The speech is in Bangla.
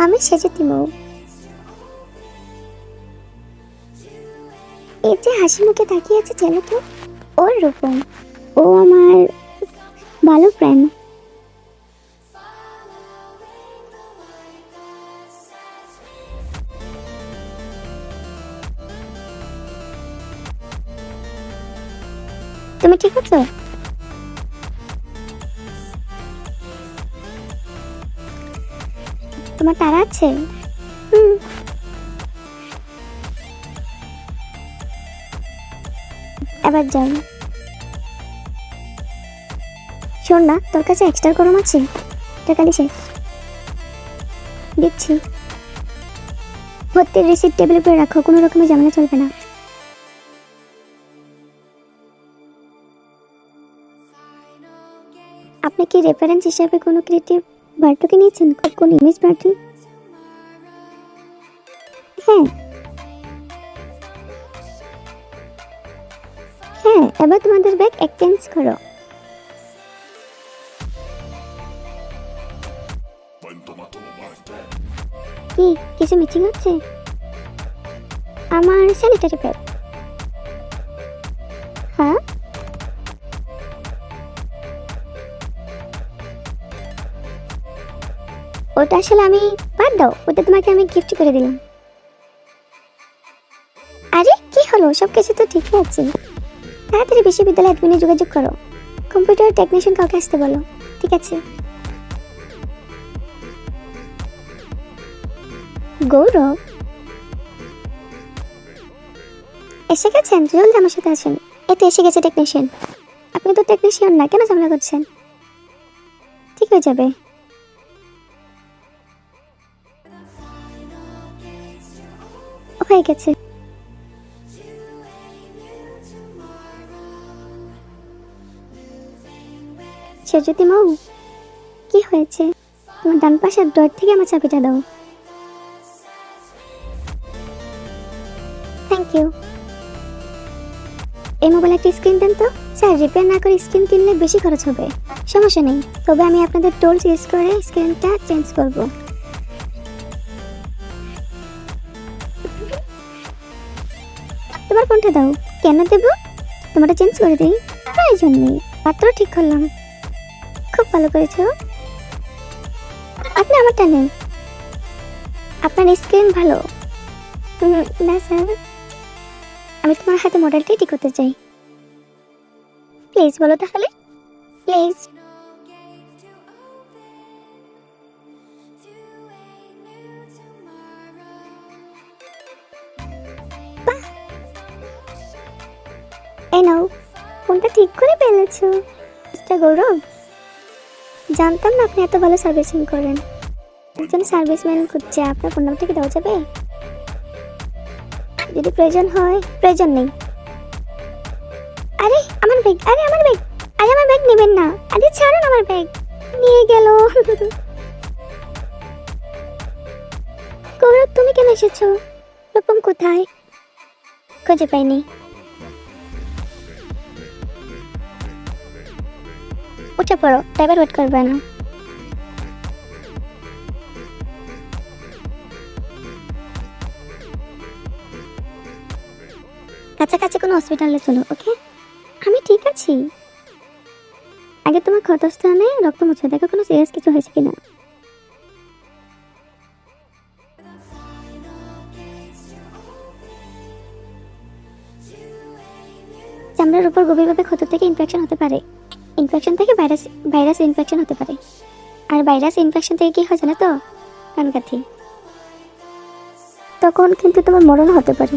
আমি সেজেতি মৌ। এই যে হাসি মুখে তাকিয়ে আছে চেনো তো, ওর রূপম। ও আমার ভালো ফ্রেন্ড। তুমি ঠিক আছো? তোমার তারা আছে? হুম। এবার যাই। শোন না, তোর কাছে এক্সট্রা গরম আছে? টাকা দিছে দিচ্ছি। ভর্তির রিসিপ্ট টেবিলের উপরে রাখো, কোনো রকমের ঝামেলা চলবে না। আপনি কি রেফারেন্স হিসাবে কোনো ক্রিয়েটিভ বার্টকে নিয়েছেন? কোন ইমেজ বার্টি? হ্যাঁ হ্যাঁ, এবার তোমাদের ব্যাগ এক্সচেঞ্জ করো। কি কিছু মিটিং হচ্ছে? আমার স্যানিটারি প্যাড। হ্যাঁ, ওটা আসলে আমি, বাদ দাও, ওটা তোমাকে আমি গিফট করে দিলাম। আরে কি হলো, সব কিছু তো ঠিকই আছে। তাড়াতাড়ি বিশ্ববিদ্যালয় অ্যাডমিনে যোগাযোগ করো, কম্পিউটার টেকনিশিয়ান কাউকে আসতে বলো। ঠিক আছে। গৌরব এসে গেছেন? জলদি আমার সাথে আসেন। এটা এসে গেছে টেকনিশিয়ান। আপনি তো টেকনিশিয়ান না, কেন ঝামেলা করছেন? ঠিক হয়ে যাবে। হয়ে গেছে। সেজতি মৌ, কি হয়েছে? তোমার ডান পাশের ড্রয়ার থেকে আমার চাবিটা দাও। Thank you. এই মোবাইল একটা স্ক্রিন দেন তো। স্যার, রিপেয়ার না করে স্ক্রিন কিনলে বেশি খরচ হবে। সমস্যা নেই, তবে আমি আপনাদের টোলস ইউজ করে স্ক্রিনটা চেঞ্জ করব। তোমার কোনটা দাও? কেন দেব? তোমারটা চেঞ্জ করে দিই। প্রয়োজন নেই, মাত্র ঠিক করলাম। খুব ভালো করেছো। আপনি আমারটা নেন, আপনার স্ক্রিন ভালো। না স্যার, আমি তোমার হাতে মডেলটাই ঠিক করতে চাই। প্লিজ বলো তাহলে, প্লিজ। এই নাও, ফোনটা ঠিক করে ফেলেছো। মিস্টার গৌরব, জানতাম না আপনি এত ভালো সার্ভিসিং করেন। একজন সার্ভিসম্যান খুঁজছে, আপনার ফোন নাম্বারটা কি দেওয়া যাবে? যদি প্রয়োজন হয়। প্রয়োজন নেই। আরে আমার ব্যাগ, আরে আমার ব্যাগ, আরে আমার ব্যাগ নেবেন না। আরে ছাড়ুন, আমার ব্যাগ নিয়ে গেল। গৌরব, তুমি কেন এসেছো? রূপম কোথায়? খুঁজে পাইনি। উঠে পড়ো, ড্রাইভার ওয়েট করবে না। কাছাকাছি কোনো হসপিটালে চলো, ওকে? আমি ঠিক আছি। আগে তোমার ক্ষতস্থানে রক্ত মুছে দেখো, কোনো সিরিয়াস কিছু হয়েছে কিনা। চামড়ার উপর গভীরভাবে ক্ষত থেকে ইনফেকশন হতে পারে। ইনফেকশন থেকে ভাইরাস ইনফেকশন হতে পারে। আর ভাইরাস ইনফেকশন থেকে কি হয় জানো তো? প্রাণঘাতী। তখন কিন্তু তোমার মরণ হতে পারে।